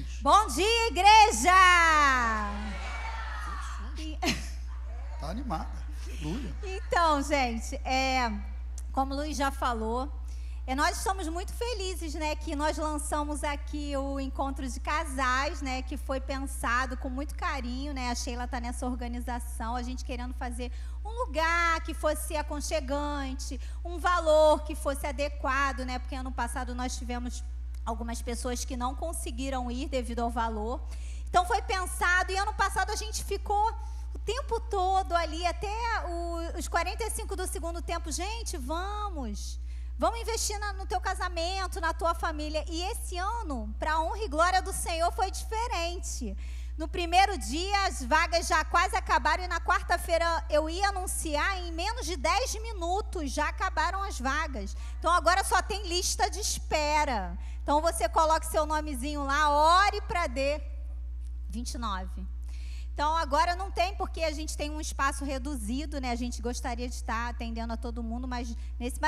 3. Bom dia, igreja! Tá animada. Aleluia. Então, gente, como o Luiz já falou, nós estamos muito felizes, né, que nós lançamos aqui o encontro de casais, né, que foi pensado com muito carinho, né, a Sheila está nessa organização, a gente querendo fazer um lugar que fosse aconchegante, um valor que fosse adequado, né, porque ano passado nós tivemos algumas pessoas que não conseguiram ir devido ao valor. Então foi pensado, e ano passado a gente ficou o tempo todo ali, até os 45 do segundo tempo, gente, vamos investir no teu casamento, na tua família. E esse ano, para a honra e glória do Senhor, foi diferente. No primeiro dia, as vagas já quase acabaram, e na quarta-feira eu ia anunciar, em menos de 10 minutos já acabaram as vagas. Então agora só tem lista de espera. Então você coloca seu nomezinho lá, ore para D29. Então agora não tem, porque a gente tem um espaço reduzido, né? A gente gostaria de estar atendendo a todo mundo, mas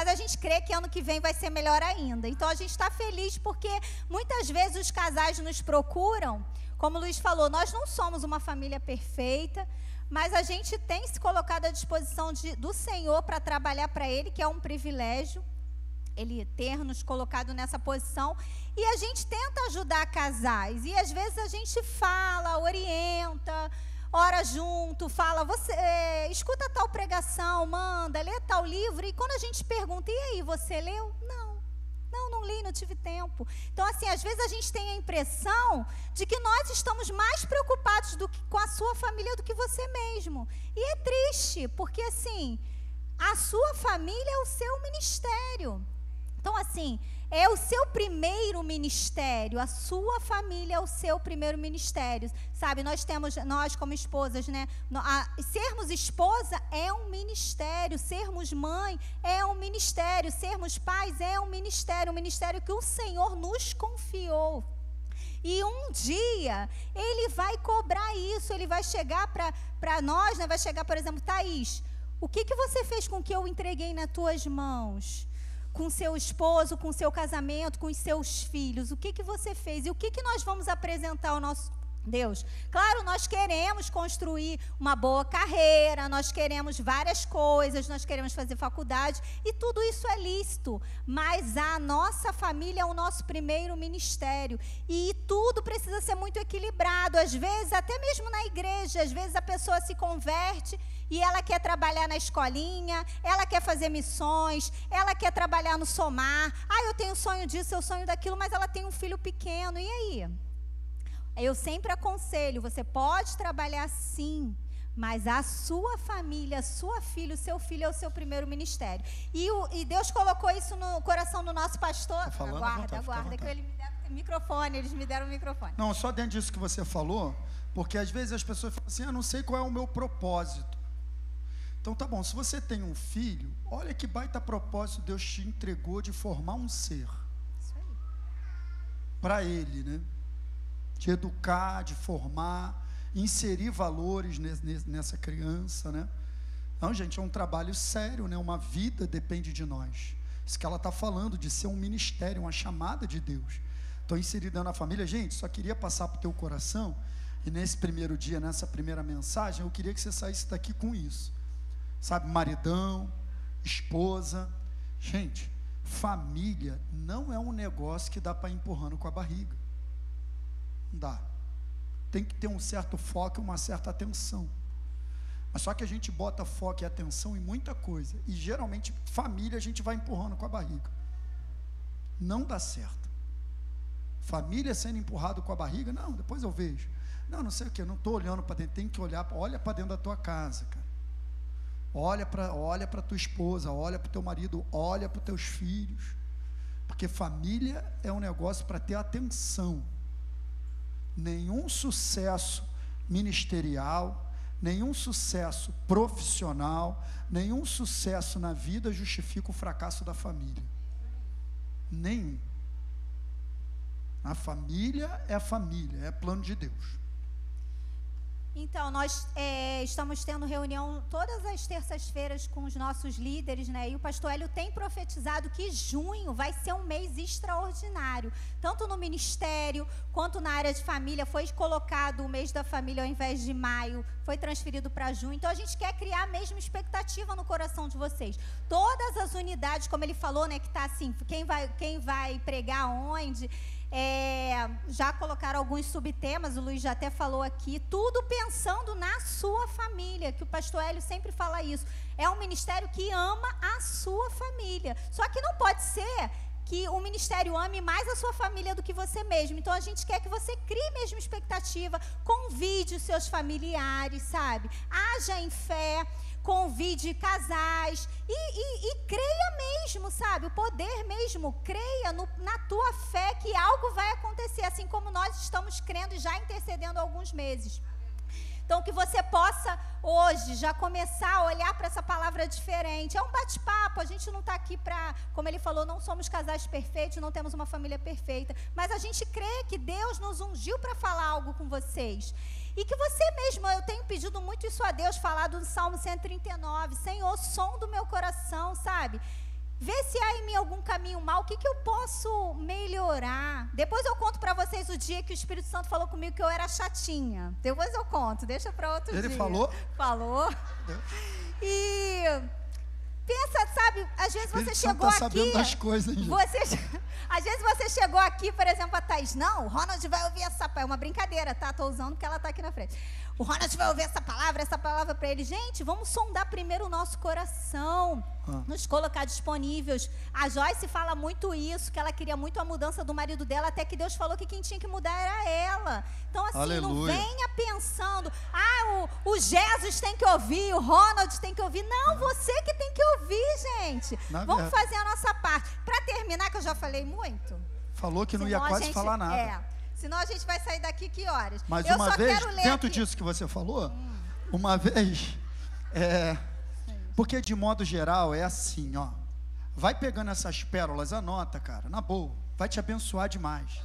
a gente crê que ano que vem vai ser melhor ainda. Então a gente está feliz porque muitas vezes os casais nos procuram, como o Luiz falou, nós não somos uma família perfeita, mas a gente tem se colocado à disposição do Senhor para trabalhar para Ele, que é um privilégio, Ele ter nos colocado nessa posição, e a gente tenta ajudar casais, e às vezes a gente fala, orienta, ora junto, fala, você escuta tal pregação, manda, lê tal livro, e quando a gente pergunta, e aí, você leu? Não li, não tive tempo. Então, assim, às vezes a gente tem a impressão de que nós estamos mais preocupados com a sua família do que você mesmo, e é triste, porque assim, a sua família é o seu ministério. Então, assim, é o seu primeiro ministério, a sua família é o seu primeiro ministério, sabe? Nós como esposas, né? Sermos esposa é um ministério, sermos mãe é um ministério, sermos pais é um ministério que o Senhor nos confiou. E um dia, Ele vai cobrar isso, Ele vai chegar para nós, né? Vai chegar, por exemplo, Thaís, o que você fez com o que eu entreguei nas tuas mãos? Com seu esposo, com seu casamento, com os seus filhos, o que você fez? E o que nós vamos apresentar ao nosso Deus? Claro, nós queremos construir uma boa carreira, nós queremos várias coisas, nós queremos fazer faculdade, e tudo isso é lícito, mas a nossa família é o nosso primeiro ministério, e tudo precisa ser muito equilibrado. Às vezes, até mesmo na igreja, às vezes a pessoa se converte e ela quer trabalhar na escolinha, ela quer fazer missões, ela quer trabalhar no Somar. Eu tenho sonho disso, eu sonho daquilo, mas ela tem um filho pequeno, e aí? Eu sempre aconselho, você pode trabalhar sim, mas a sua família, a sua filha, o seu filho é o seu primeiro ministério. E Deus colocou isso no coração do nosso pastor. Tá falando, aguarda, que eles me deram o microfone. Não, só dentro disso que você falou, porque às vezes as pessoas falam assim, não sei qual é o meu propósito. Então tá bom, se você tem um filho, olha que baita propósito Deus te entregou de formar um ser. Isso aí. Para ele, né? De educar, de formar, inserir valores nessa criança, né? Não, gente, é um trabalho sério, né? Uma vida depende de nós. Isso que ela está falando, de ser um ministério, uma chamada de Deus. Então, inserida na família, gente, só queria passar para o teu coração, e nesse primeiro dia, nessa primeira mensagem, eu queria que você saísse daqui com isso. Sabe, maridão, esposa. Gente, família não é um negócio que dá para ir empurrando com a barriga. Não dá. Tem que ter um certo foco e uma certa atenção. Mas só que a gente bota foco e atenção em muita coisa. E geralmente, família a gente vai empurrando com a barriga. Não dá certo. Família sendo empurrado com a barriga, não, depois eu vejo. Não sei o que, não estou olhando para dentro, tem que olhar, olha para dentro da tua casa, cara. Olha para tua esposa, olha para o teu marido, olha para os teus filhos. Porque família é um negócio para ter atenção. Nenhum sucesso ministerial, nenhum sucesso profissional, nenhum sucesso na vida justifica o fracasso da família. Nenhum. A família, é plano de Deus. Então, nós estamos tendo reunião todas as terças-feiras com os nossos líderes, né? E o pastor Hélio tem profetizado que junho vai ser um mês extraordinário. Tanto no ministério, quanto na área de família. Foi colocado o mês da família ao invés de maio, foi transferido para junho. Então, a gente quer criar a mesma expectativa no coração de vocês. Todas as unidades, como ele falou, né? Que está assim, quem vai pregar onde... já colocaram alguns subtemas, o Luiz já até falou aqui, tudo pensando na sua família, que o pastor Hélio sempre fala isso. É um ministério que ama a sua família. Só que não pode ser que o ministério ame mais a sua família do que você mesmo. Então, a gente quer que você crie mesmo expectativa, convide os seus familiares, sabe? Haja em fé, convide casais e creia mesmo, sabe? O poder mesmo, creia na tua fé que algo vai acontecer, assim como nós estamos crendo e já intercedendo há alguns meses. Então, que você possa hoje já começar a olhar para essa palavra diferente. É um bate-papo, a gente não está aqui para, como ele falou, não somos casais perfeitos, não temos uma família perfeita, mas a gente crê que Deus nos ungiu para falar algo com vocês. E que você mesmo, eu tenho pedido muito isso a Deus, falado no Salmo 139, Senhor, som do meu coração, sabe? Vê se há em mim algum caminho mau, o que eu posso melhorar? Depois eu conto para vocês o dia que o Espírito Santo falou comigo que eu era chatinha. Depois eu conto, deixa para outro dia. Ele falou? Falou. E pensa, sabe, às vezes você chegou aqui... sabendo das coisas, Às vezes você chegou aqui, por exemplo, a Thaís, não, o Ronald vai ouvir essa... É uma brincadeira, tá? Estou usando porque ela está aqui na frente. O Ronald vai ouvir essa palavra para ele. Gente, vamos sondar primeiro o nosso coração, nos colocar disponíveis. A Joyce fala muito isso, que ela queria muito a mudança do marido dela, até que Deus falou que quem tinha que mudar era ela. Então, assim, Aleluia. Não venha pensando, o Jesus tem que ouvir, o Ronald tem que ouvir. Não, você que tem que ouvir, gente. Vamos fazer a nossa parte. Para terminar, que eu já falei muito. Falou que não ia quase falar nada. Senão a gente vai sair daqui que horas? Mas uma vez, dentro disso que você falou, uma vez, porque de modo geral é assim, ó, vai pegando essas pérolas, anota, cara, na boa, vai te abençoar demais.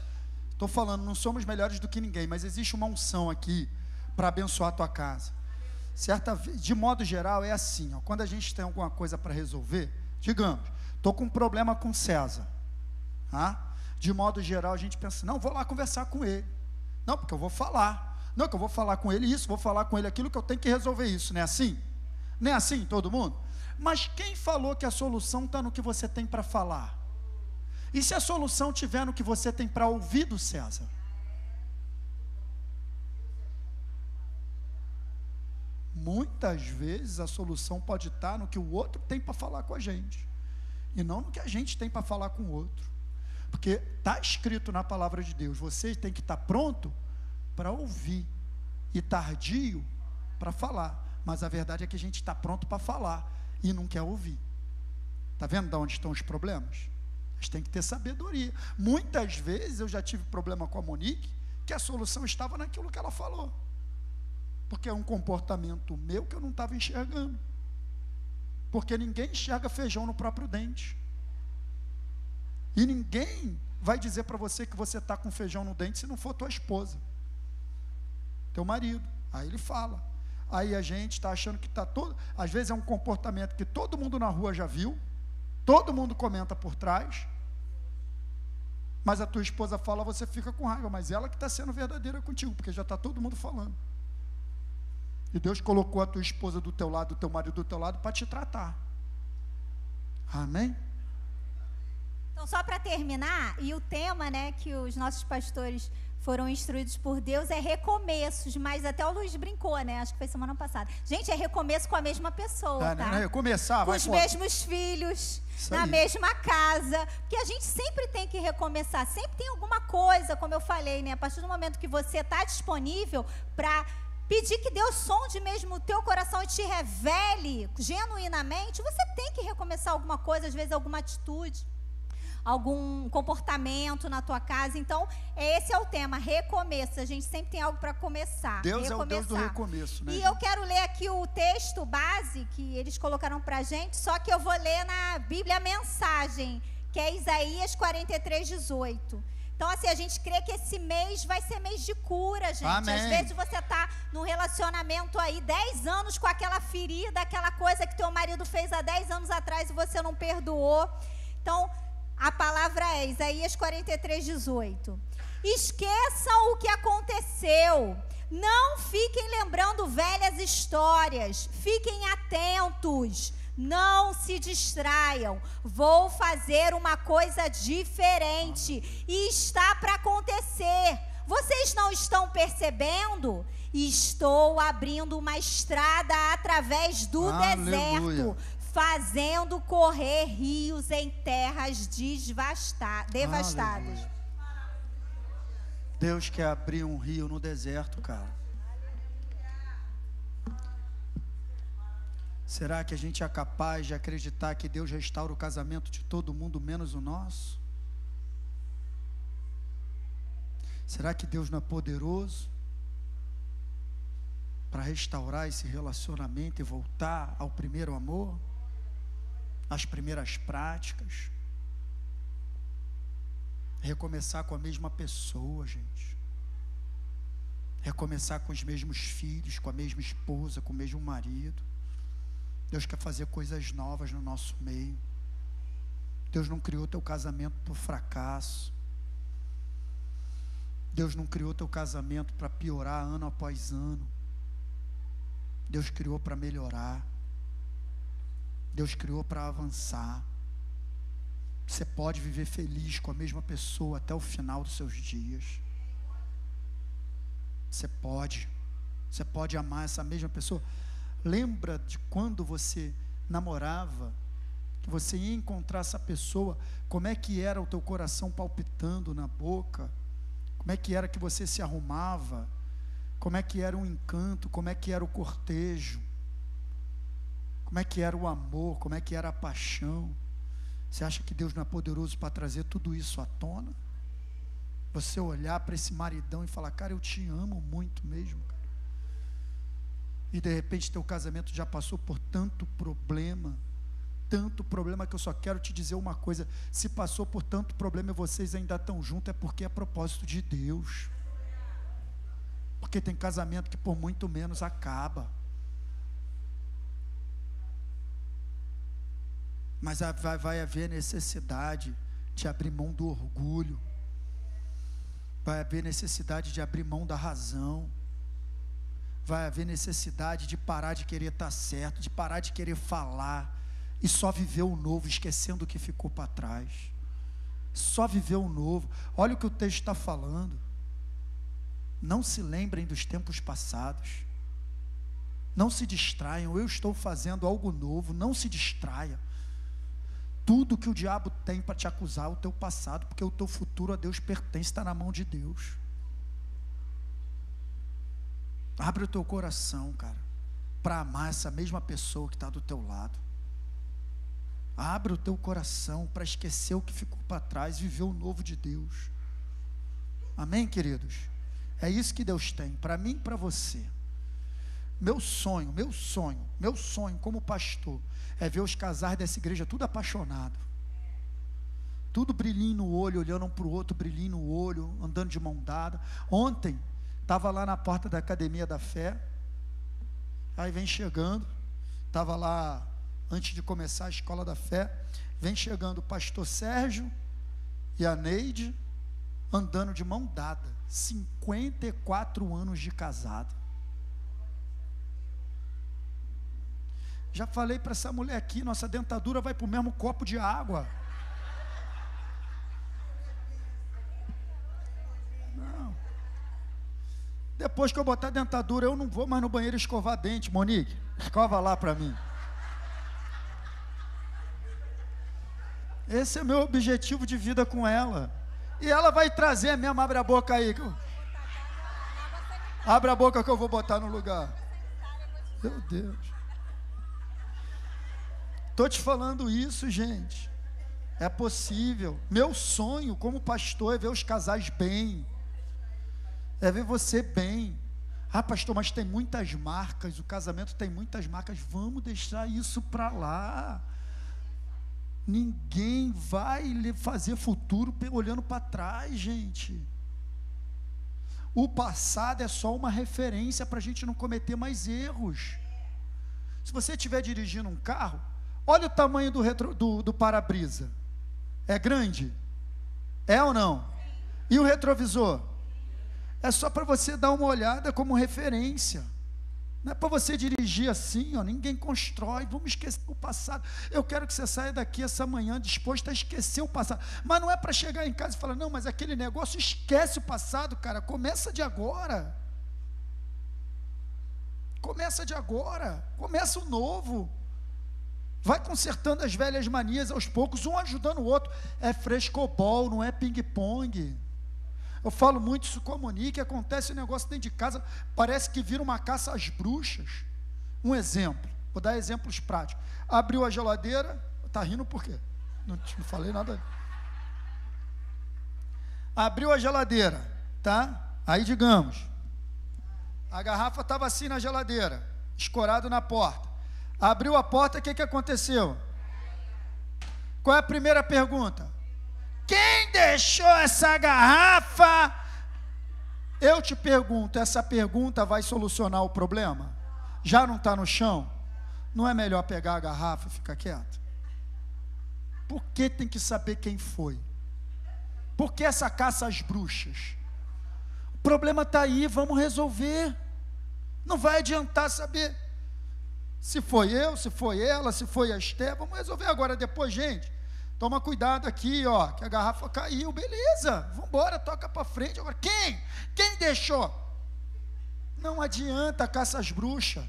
Estou falando, não somos melhores do que ninguém, mas existe uma unção aqui para abençoar a tua casa. De modo geral é assim, ó, quando a gente tem alguma coisa para resolver, digamos, estou com um problema com César, de modo geral, a gente pensa, não, vou lá conversar com ele. Não, porque eu vou falar. Não, que eu vou falar com ele isso, vou falar com ele aquilo, que eu tenho que resolver isso. Não é assim? Não é assim, todo mundo? Mas quem falou que a solução está no que você tem para falar? E se a solução estiver no que você tem para ouvir do César? Muitas vezes a solução pode estar no que o outro tem para falar com a gente. E não no que a gente tem para falar com o outro. Porque está escrito na palavra de Deus, você tem que estar pronto para ouvir e tardio para falar. Mas a verdade é que a gente está pronto para falar e não quer ouvir. Está vendo de onde estão os problemas? A gente tem que ter sabedoria. Muitas vezes eu já tive problema com a Monique, que a solução estava naquilo que ela falou. Porque é um comportamento meu que eu não estava enxergando. Porque ninguém enxerga feijão no próprio dente. E ninguém vai dizer para você que você está com feijão no dente se não for tua esposa, teu marido. Aí ele fala. Aí a gente está achando que está todo... Às vezes é um comportamento que todo mundo na rua já viu, todo mundo comenta por trás, mas a tua esposa fala, você fica com raiva, mas ela que está sendo verdadeira contigo, porque já está todo mundo falando. E Deus colocou a tua esposa do teu lado, o teu marido do teu lado, para te tratar. Amém? Então, só para terminar, e o tema, né, que os nossos pastores foram instruídos por Deus é recomeços, mas até o Luiz brincou, né, acho que foi semana passada. Gente, é recomeço com a mesma pessoa, tá? Não é recomeçar, com os mesmos filhos, na mesma casa, porque a gente sempre tem que recomeçar, sempre tem alguma coisa, como eu falei, né, a partir do momento que você está disponível para pedir que Deus sonde mesmo o teu coração e te revele genuinamente, você tem que recomeçar alguma coisa, às vezes alguma atitude, algum comportamento na tua casa. Então, esse é o tema, recomeço. A gente sempre tem algo para começar. Deus é o Deus do recomeço, né? E eu quero ler aqui o texto base que eles colocaram para a gente, só que eu vou ler na Bíblia Mensagem, que é Isaías 43:18. Então, assim, a gente crê que esse mês vai ser mês de cura, gente. Amém. Às vezes você tá num relacionamento aí 10 anos com aquela ferida, aquela coisa que teu marido fez há 10 anos atrás e você não perdoou. Então, a palavra é Isaías 43:18. Esqueçam o que aconteceu. Não fiquem lembrando velhas histórias. Fiquem atentos. Não se distraiam. Vou fazer uma coisa diferente e está para acontecer. Vocês não estão percebendo? Estou abrindo uma estrada através do deserto, fazendo correr rios em terras devastadas. Aleluia. Deus quer abrir um rio no deserto, cara. Será que a gente é capaz de acreditar que Deus restaura o casamento de todo mundo, menos o nosso? Será que Deus não é poderoso para restaurar esse relacionamento e voltar ao primeiro amor? Às primeiras práticas? Recomeçar com a mesma pessoa, gente. Recomeçar com os mesmos filhos, com a mesma esposa, com o mesmo marido. Deus quer fazer coisas novas no nosso meio. Deus não criou teu casamento por fracasso. Deus não criou teu casamento para piorar ano após ano. Deus criou para melhorar. Deus criou para avançar. Você pode viver feliz com a mesma pessoa até o final dos seus dias. Você pode amar essa mesma pessoa. Lembra de quando você namorava, que você ia encontrar essa pessoa, como é que era o teu coração palpitando na boca, como é que era que você se arrumava, como é que era o encanto, como é que era o cortejo, como é que era o amor, como é que era a paixão. Você acha que Deus não é poderoso para trazer tudo isso à tona? Você olhar para esse maridão e falar, cara, eu te amo muito mesmo, cara. E de repente teu casamento já passou por tanto problema que eu só quero te dizer uma coisa: se passou por tanto problema e vocês ainda estão juntos, é porque é propósito de Deus. Porque tem casamento que por muito menos acaba. Mas vai haver necessidade de abrir mão do orgulho. Vai haver necessidade de abrir mão da razão. Vai haver necessidade de parar de querer estar certo, de parar de querer falar e só viver o novo, esquecendo o que ficou para trás. Só viver o novo. Olha o que o texto está falando. Não se lembrem dos tempos passados. Não se distraiam. Eu estou fazendo algo novo. Não se distraia. Tudo que o diabo tem para te acusar é o teu passado, porque o teu futuro a Deus pertence, está na mão de Deus. Abre o teu coração, cara, para amar essa mesma pessoa que está do teu lado. Abre o teu coração para esquecer o que ficou para trás, viver o novo de Deus. Amém, queridos? É isso que Deus tem para mim e para você. Meu sonho como pastor é ver os casais dessa igreja tudo apaixonado, tudo brilhinho no olho, olhando um para o outro, brilhinho no olho, andando de mão dada. Ontem estava lá na porta da Academia da Fé, aí vem chegando, estava lá antes de começar a Escola da Fé, vem chegando o pastor Sérgio e a Neide, andando de mão dada, 54 anos de casado. Já falei para essa mulher aqui, nossa dentadura vai para o mesmo copo de água. Não. Depois que eu botar a dentadura, eu não vou mais no banheiro escovar dente. Monique, escova lá para mim. Esse é meu objetivo de vida com ela. E ela vai trazer mesmo. Abre a boca aí. Abre a boca que eu vou botar no lugar. Meu Deus. Estou te falando isso, gente. É possível. Meu sonho como pastor é ver os casais bem. É ver você bem. Ah, pastor, mas tem muitas marcas. O casamento tem muitas marcas. Vamos deixar isso para lá. Ninguém vai fazer futuro olhando para trás, gente. O passado é só uma referência para a gente não cometer mais erros. Se você estiver dirigindo um carro, olha o tamanho do para-brisa. É grande? É ou não? E o retrovisor? É só para você dar uma olhada como referência. Não é para você dirigir assim, ó, ninguém constrói, vamos esquecer o passado. Eu quero que você saia daqui essa manhã disposto a esquecer o passado. Mas não é para chegar em casa e falar, não, mas aquele negócio, esquece o passado, cara, começa de agora. Começa de agora, começa o novo. Vai consertando as velhas manias aos poucos, um ajudando o outro. É frescobol, não é ping-pong. Eu falo muito isso com a Monique, acontece um negócio dentro de casa, parece que vira uma caça às bruxas. Um exemplo, vou dar exemplos práticos. Abriu a geladeira, está rindo por quê? Não falei nada. Abriu a geladeira, tá? Aí digamos, a garrafa estava assim na geladeira, escorado na porta. Abriu a porta, o que aconteceu? Qual é a primeira pergunta? Quem deixou essa garrafa? Eu te pergunto, essa pergunta vai solucionar o problema? Já não está no chão? Não é melhor pegar a garrafa e ficar quieto? Por que tem que saber quem foi? Por que essa caça às bruxas? O problema está aí, vamos resolver. Não vai adiantar saber se foi eu, se foi ela, se foi a Esté. Vamos resolver agora. Depois, gente, toma cuidado aqui, ó, que a garrafa caiu, beleza, vamos embora, toca para frente. Agora, quem deixou? Não adianta caça às bruxas,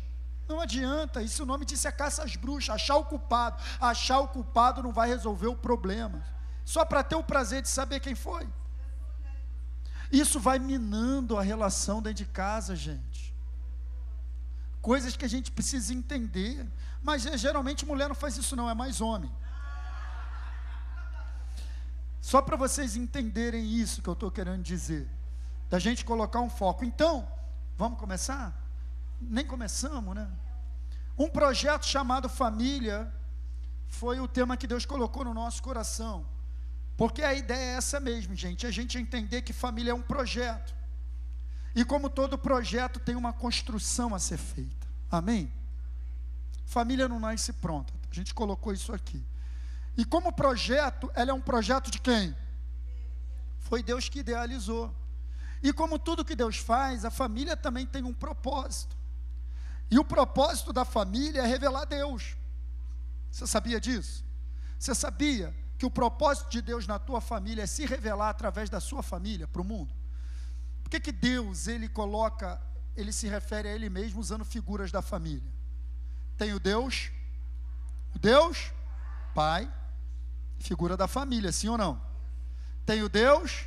não adianta, isso o nome disso é caça às bruxas, achar o culpado não vai resolver o problema, só para ter o prazer de saber quem foi. Isso vai minando a relação dentro de casa, gente, coisas que a gente precisa entender, mas geralmente mulher não faz isso não, é mais homem. Só para vocês entenderem isso que eu estou querendo dizer, da gente colocar um foco. Então, vamos começar? Nem começamos, né? Um projeto chamado família foi o tema que Deus colocou no nosso coração, porque a ideia é essa mesmo, gente, a gente entender que família é um projeto, e como todo projeto tem uma construção a ser feita, amém? Família não nasce pronta, a gente colocou isso aqui. E como projeto, ela é um projeto de quem? Foi Deus que idealizou. E como tudo que Deus faz, a família também tem um propósito. E o propósito da família é revelar Deus. Você sabia disso? Você sabia que o propósito de Deus na tua família é se revelar através da sua família para o mundo? Por que Deus, ele se refere a Ele mesmo usando figuras da família? Tem o Deus Pai, figura da família, sim ou não? Tem o Deus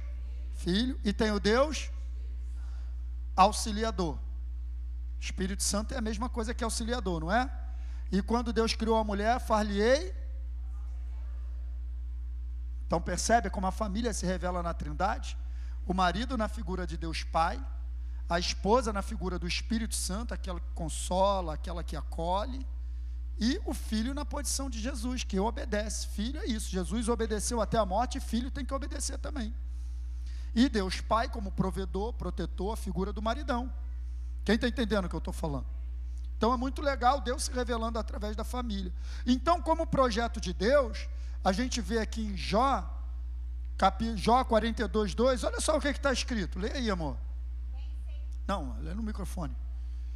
Filho e tem o Deus Auxiliador. Espírito Santo é a mesma coisa que auxiliador, não é? E quando Deus criou a mulher, far-lhe-ei. Então percebe como a família se revela na Trindade? O marido na figura de Deus Pai, a esposa na figura do Espírito Santo, aquela que consola, aquela que acolhe, e o filho na posição de Jesus, que obedece. Filho é isso, Jesus obedeceu até a morte, e filho tem que obedecer também. E Deus Pai como provedor, protetor, a figura do maridão. Quem está entendendo o que eu estou falando? Então é muito legal Deus se revelando através da família. Então, como projeto de Deus, a gente vê aqui em Jó 42:2, olha só o que está escrito. Lê aí, amor. Não, lê no microfone.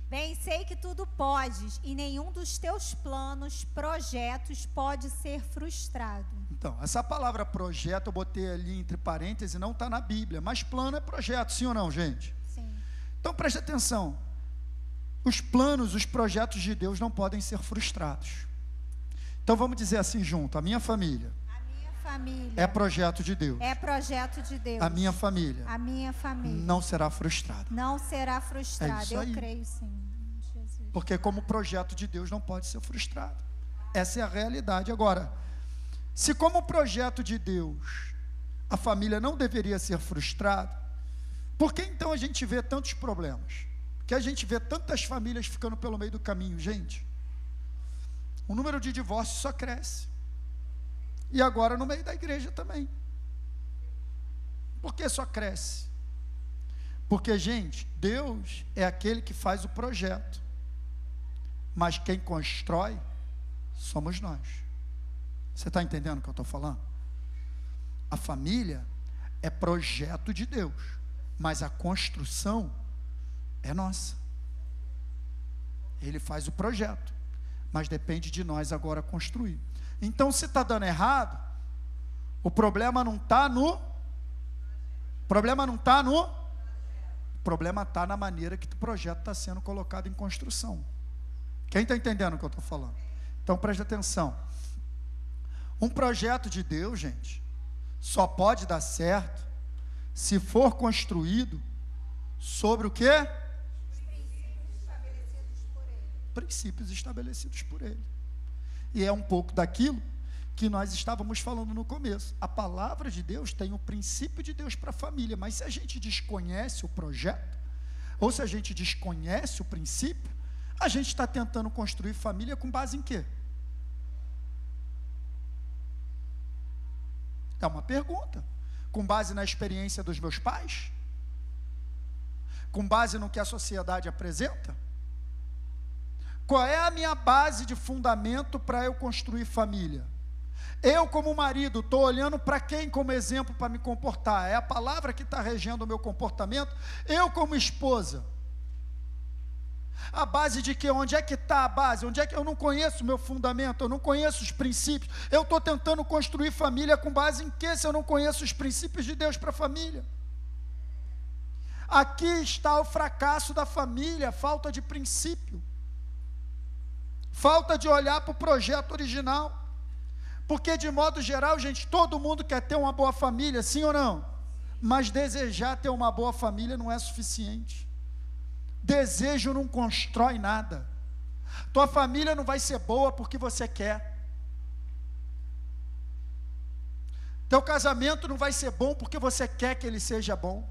Bem, sei que tudo podes, e nenhum dos teus planos, projetos, pode ser frustrado. Então, essa palavra projeto eu botei ali entre parênteses, não está na Bíblia, mas plano é projeto, sim ou não, gente? Sim. Então, preste atenção. Os planos, os projetos de Deus não podem ser frustrados. Então, vamos dizer assim junto, a minha família. É projeto de Deus. É projeto de Deus. A minha família. Não será frustrada. Não será frustrada. É isso aí. Eu creio sim. Jesus. Porque como projeto de Deus não pode ser frustrado. Essa é a realidade. Agora, se como projeto de Deus a família não deveria ser frustrada, por que então a gente vê tantos problemas? Porque a gente vê tantas famílias ficando pelo meio do caminho, gente. O número de divórcios só cresce. e agora no meio da igreja também. Por que só cresce? Porque, gente, Deus é aquele que faz o projeto, mas quem constrói somos nós. Você está entendendo o que eu estou falando? A família é projeto de Deus, mas a construção é nossa. Ele faz o projeto, mas depende de nós agora construir. Então, se está dando errado, o problema não está no... O problema está na maneira que o projeto está sendo colocado em construção. Quem está entendendo o que eu estou falando? Então, preste atenção. Um projeto de Deus, gente, só pode dar certo se for construído sobre o quê? Princípios estabelecidos por Ele. E é um pouco daquilo que nós estávamos falando no começo. A palavra de Deus tem o princípio de Deus para a família, mas se a gente desconhece o projeto, ou se a gente desconhece o princípio, a gente está tentando construir família com base em quê? É uma pergunta. Com base na experiência dos meus pais? Com base no que a sociedade apresenta? Qual é a minha base de fundamento para eu construir família? Eu, como marido, estou olhando para quem como exemplo para me comportar? É a palavra que está regendo o meu comportamento? Eu, como esposa, a base de que? Onde é que está a base? Onde é que eu não conheço o meu fundamento? Eu não conheço os princípios. Eu estou tentando construir família com base em que, se eu não conheço os princípios de Deus para a família? Aqui está o fracasso da família, falta de princípio, falta de olhar para o projeto original. Porque, de modo geral, gente, todo mundo quer ter uma boa família, sim ou não? Mas desejar ter uma boa família não é suficiente. Desejo não constrói nada. Tua família não vai ser boa porque você quer. Teu casamento não vai ser bom porque você quer que ele seja bom.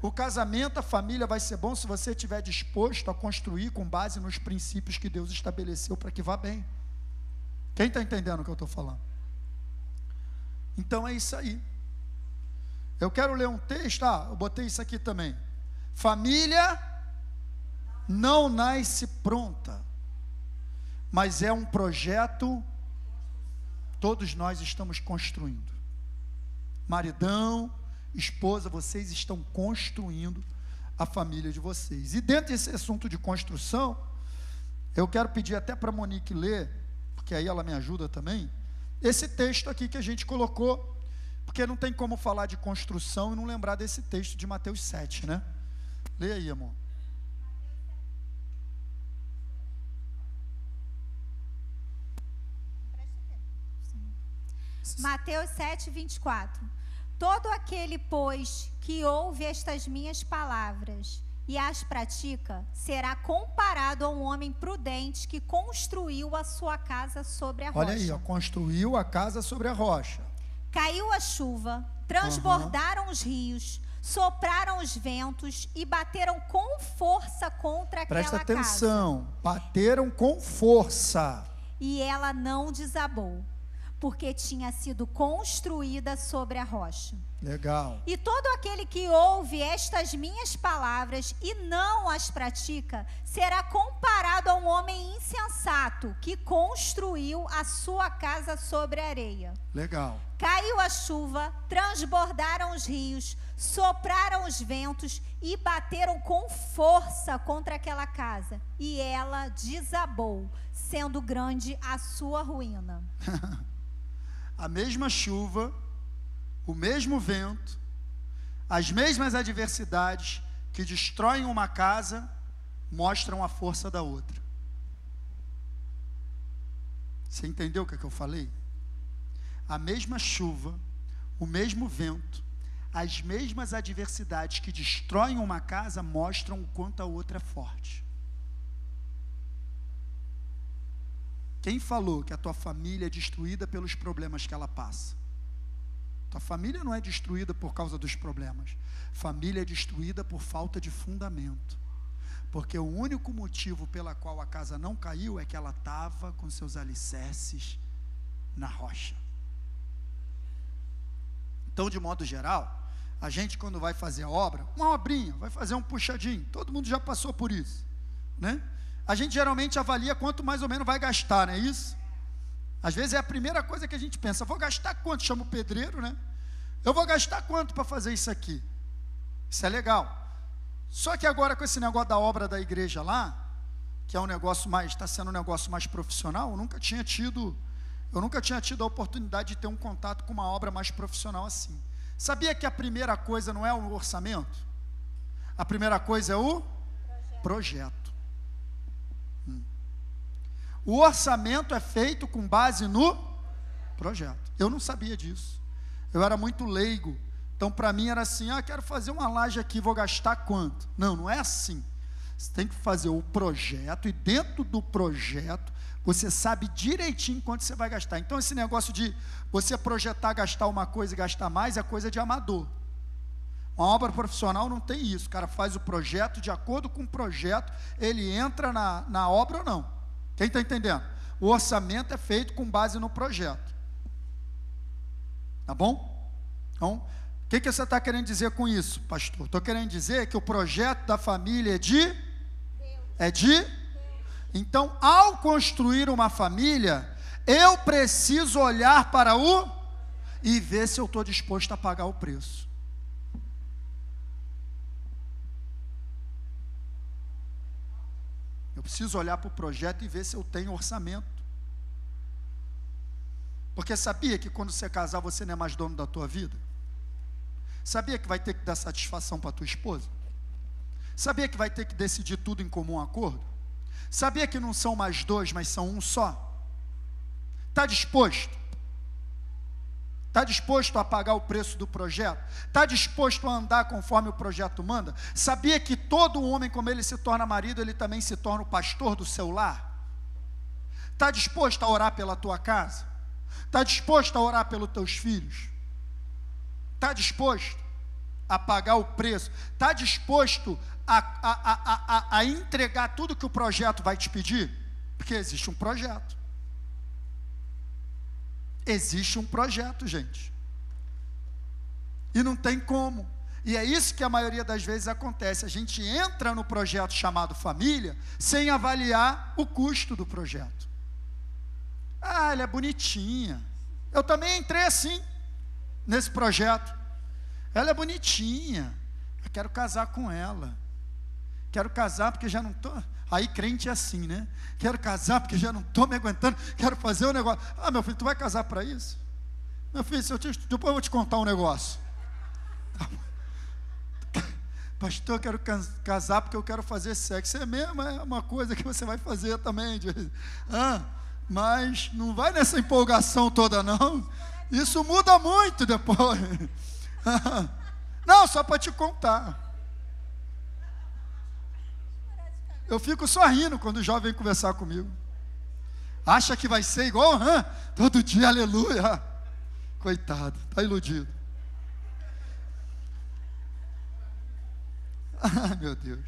O casamento, a família vai ser bom se você estiver disposto a construir com base nos princípios que Deus estabeleceu para que vá bem. Quem está entendendo o que eu estou falando? Então é isso aí. Eu quero ler um texto, eu botei isso aqui também. Família não nasce pronta, mas é um projeto, todos nós estamos construindo. Maridão, esposa, vocês estão construindo a família de vocês. E dentro desse assunto de construção, eu quero pedir até para a Monique ler, porque aí ela me ajuda também, esse texto aqui que a gente colocou, porque não tem como falar de construção e não lembrar desse texto de Mateus 7, né? Lê aí, amor. Mateus 7, 24. Todo aquele, pois, que ouve estas minhas palavras e as pratica, será comparado a um homem prudente que construiu a sua casa sobre a rocha. Olha aí, construiu a casa sobre a rocha. Caiu a chuva, transbordaram os rios, sopraram os ventos e bateram com força contra aquela casa. Presta atenção, bateram com força. E ela não desabou, porque tinha sido construída sobre a rocha. Legal. E todo aquele que ouve estas minhas palavras e não as pratica, será comparado a um homem insensato que construiu a sua casa sobre a areia. Legal. Caiu a chuva, transbordaram os rios, sopraram os ventos e bateram com força contra aquela casa. E ela desabou, sendo grande a sua ruína. A mesma chuva, o mesmo vento, as mesmas adversidades que destroem uma casa, mostram a força da outra. Você entendeu o que eu falei? A mesma chuva, o mesmo vento, as mesmas adversidades que destroem uma casa, mostram o quanto a outra é forte. Quem falou que a tua família é destruída pelos problemas que ela passa? Tua família não é destruída por causa dos problemas. Família é destruída por falta de fundamento. Porque o único motivo pela qual a casa não caiu é que ela estava com seus alicerces na rocha. Então, de modo geral, a gente quando vai fazer a obra, uma obrinha, vai fazer um puxadinho, todo mundo já passou por isso, né? A gente geralmente avalia quanto mais ou menos vai gastar, não é isso? Às vezes é a primeira coisa que a gente pensa, vou gastar quanto? Chama o pedreiro, né? Eu vou gastar quanto para fazer isso aqui? Isso é legal. Só que agora com esse negócio da obra da igreja lá, que é um negócio mais, está sendo um negócio mais profissional, eu nunca tinha tido a oportunidade de ter um contato com uma obra mais profissional assim. Sabia que a primeira coisa não é o orçamento? A primeira coisa é o projeto. O orçamento é feito com base no projeto. Eu não sabia disso. Eu era muito leigo. Então, para mim era assim, quero fazer uma laje aqui, vou gastar quanto? Não, não é assim. Você tem que fazer o projeto, e dentro do projeto, você sabe direitinho quanto você vai gastar. Então, esse negócio de você projetar, gastar uma coisa e gastar mais, é coisa de amador. Uma obra profissional não tem isso. O cara faz o projeto, de acordo com o projeto, ele entra na obra ou não. Quem está entendendo? O orçamento é feito com base no projeto. Tá bom? Então, o que você está querendo dizer com isso, pastor? Estou querendo dizer que o projeto da família é de Deus. Então, ao construir uma família, eu preciso olhar para e ver se eu estou disposto a pagar o preço. Eu preciso olhar para o projeto e ver se eu tenho orçamento. Porque sabia que quando você casar, você não é mais dono da tua vida? Sabia que vai ter que dar satisfação para a tua esposa? Sabia que vai ter que decidir tudo em comum acordo? Sabia que não são mais dois, mas são um só? Está disposto? Está disposto a pagar o preço do projeto? Está disposto a andar conforme o projeto manda? Sabia que todo homem, como ele se torna marido, ele também se torna o pastor do seu lar? Está disposto a orar pela tua casa? Está disposto a orar pelos teus filhos? Está disposto a pagar o preço? Está disposto a entregar tudo que o projeto vai te pedir? Porque existe um projeto. Existe um projeto, gente. E não tem como. E é isso que a maioria das vezes acontece. A gente entra no projeto chamado família sem avaliar o custo do projeto. Ela é bonitinha. Eu também entrei assim, nesse projeto. Ela é bonitinha. Eu quero casar com ela. Quero casar porque já não estou... Aí crente é assim, né? Quero casar porque já não estou me aguentando. Quero fazer um negócio. Meu filho, tu vai casar para isso? Meu filho, depois eu vou te contar um negócio. Pastor, eu quero casar porque eu quero fazer sexo. É mesmo, é uma coisa que você vai fazer também. Mas não vai nessa empolgação toda, não. Isso muda muito depois. Não, só para te contar. Eu fico só rindo quando o jovem vem conversar comigo. Acha que vai ser igual, todo dia, aleluia. Coitado, está iludido. Meu Deus.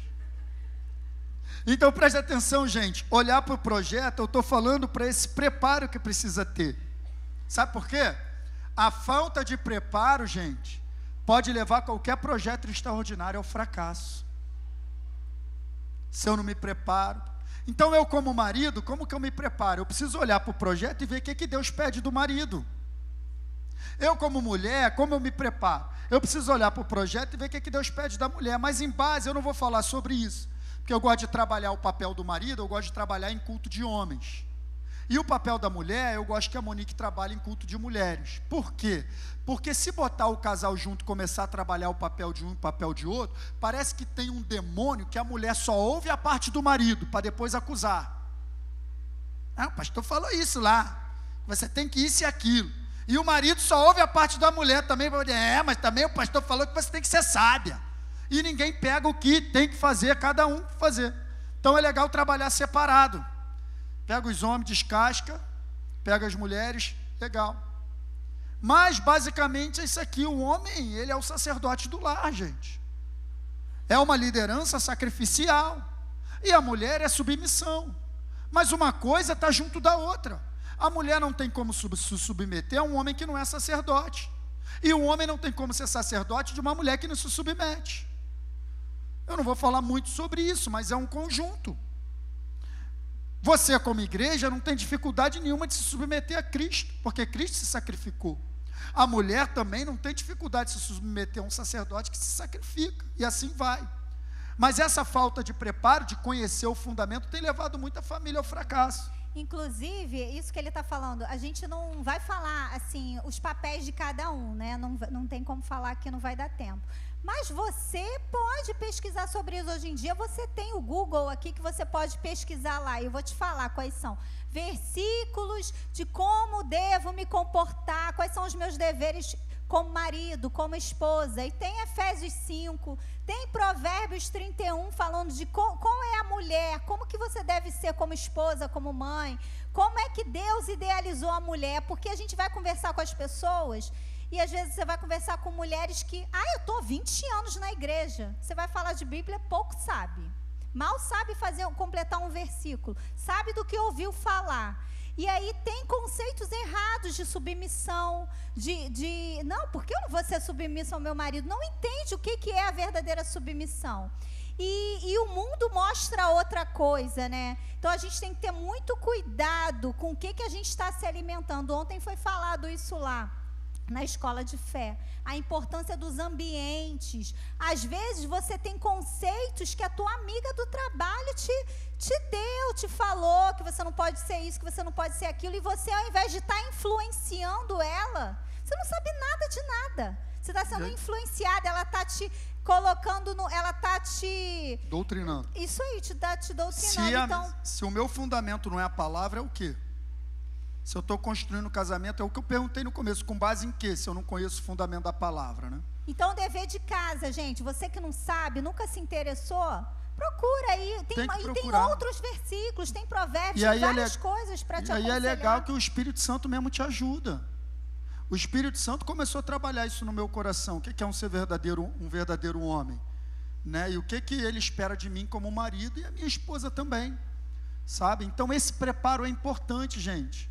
Então preste atenção, gente. Olhar para o projeto, eu estou falando para esse preparo que precisa ter. Sabe por quê? A falta de preparo, gente, pode levar qualquer projeto extraordinário ao fracasso. Se eu não me preparo. Então eu como marido, como que eu me preparo? Eu preciso olhar para o projeto e ver o que Deus pede do marido. Eu como mulher, como eu me preparo? Eu preciso olhar para o projeto e ver o que Deus pede da mulher. Mas em base eu não vou falar sobre isso. Porque eu gosto de trabalhar o papel do marido, eu gosto de trabalhar em culto de homens. E o papel da mulher, eu gosto que a Monique trabalhe em culto de mulheres. Por quê? Porque se botar o casal junto e começar a trabalhar o papel de um e o papel de outro, parece que tem um demônio que a mulher só ouve a parte do marido, para depois acusar. O pastor falou isso lá, você tem que isso e aquilo. E o marido só ouve a parte da mulher também, para dizer, mas também o pastor falou que você tem que ser sábia. E ninguém pega o que tem que fazer, cada um fazer. Então é legal trabalhar separado. Pega os homens, descasca, pega as mulheres, legal. Mas, basicamente, é isso aqui, o homem, ele é o sacerdote do lar, gente. É uma liderança sacrificial. E a mulher é submissão. Mas uma coisa está junto da outra. A mulher não tem como se submeter a um homem que não é sacerdote. E o homem não tem como ser sacerdote de uma mulher que não se submete. Eu não vou falar muito sobre isso, mas é um conjunto. Você, como igreja, não tem dificuldade nenhuma de se submeter a Cristo, porque Cristo se sacrificou. A mulher também não tem dificuldade de se submeter a um sacerdote que se sacrifica, e assim vai. Mas essa falta de preparo, de conhecer o fundamento, tem levado muita família ao fracasso. Inclusive, isso que ele está falando, a gente não vai falar, assim, os papéis de cada um, né? Não tem como falar que não vai dar tempo. Mas você pode pesquisar sobre isso hoje em dia. Você tem o Google aqui que você pode pesquisar lá. Eu vou te falar quais são. Versículos de como devo me comportar, quais são os meus deveres como marido, como esposa. E tem Efésios 5, tem Provérbios 31 falando de qual é a mulher, como que você deve ser como esposa, como mãe, como é que Deus idealizou a mulher, porque a gente vai conversar com as pessoas e às vezes você vai conversar com mulheres que, eu estou 20 anos na igreja, você vai falar de Bíblia, pouco sabe, mal sabe completar um versículo, sabe do que ouviu falar. E aí tem conceitos errados de submissão, não, porque eu não vou ser submissa ao meu marido? Não entende o que é a verdadeira submissão. E o mundo mostra outra coisa, né? Então a gente tem que ter muito cuidado com o que a gente está se alimentando. Ontem foi falado isso lá, na escola de fé, a importância dos ambientes. Às vezes você tem conceitos que a tua amiga do trabalho te falou, que você não pode ser isso, que você não pode ser aquilo, e você, ao invés de estar influenciando ela, você não sabe nada de nada, você está sendo influenciada, ela está te colocando, ela está te... doutrinando. Isso aí, te doutrinando. Se o meu fundamento não é a palavra, é o quê? Se eu estou construindo um casamento, é o que eu perguntei no começo, com base em quê? Se eu não conheço o fundamento da palavra, né? Então, dever de casa, gente, você que não sabe, nunca se interessou, procura aí, tem outros versículos, tem provérbios, tem várias coisas para te aconselhar. E aí é legal que o Espírito Santo mesmo te ajuda. O Espírito Santo começou a trabalhar isso no meu coração. O que é um verdadeiro homem? Né? E o que ele espera de mim como marido e a minha esposa também, sabe? Então esse preparo é importante, gente.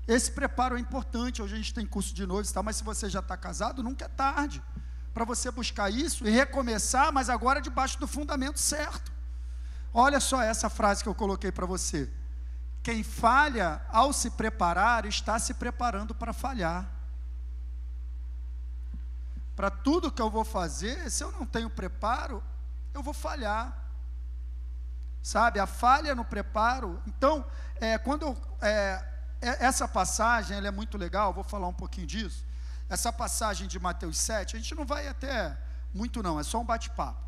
Esse preparo é importante. Hoje a gente tem curso de noivos, mas se você já está casado, nunca é tarde para você buscar isso e recomeçar, mas agora debaixo do fundamento certo. Olha só essa frase que eu coloquei para você. Quem falha ao se preparar, está se preparando para falhar. Para tudo que eu vou fazer, se eu não tenho preparo, eu vou falhar. Sabe, a falha no preparo. Então, essa passagem ela é muito legal, vou falar um pouquinho disso. Essa passagem de Mateus 7, a gente não vai até muito não, é só um bate-papo.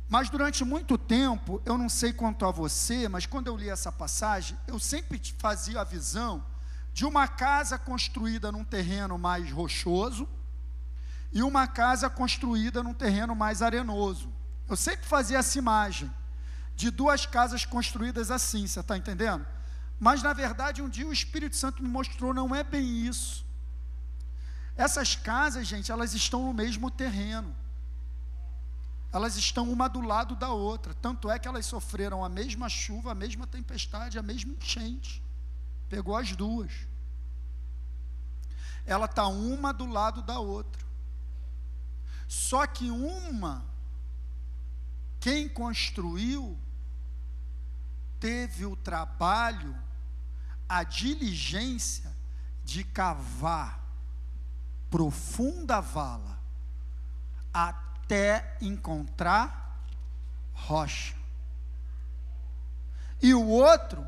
Mas durante muito tempo, eu não sei quanto a você, mas quando eu li essa passagem, eu sempre fazia a visão de uma casa construída num terreno mais rochoso e uma casa construída num terreno mais arenoso. Eu sempre fazia essa imagem de duas casas construídas assim, você está entendendo? Mas na verdade um dia o Espírito Santo me mostrou, não é bem isso. Essas casas, gente, elas estão no mesmo terreno. Elas estão uma do lado da outra. Tanto é que elas sofreram a mesma chuva, a mesma tempestade, a mesma enchente. Pegou as duas. Ela está uma do lado da outra. Só que quem construiu, teve o trabalho, a diligência de cavar profunda vala até encontrar rocha. E o outro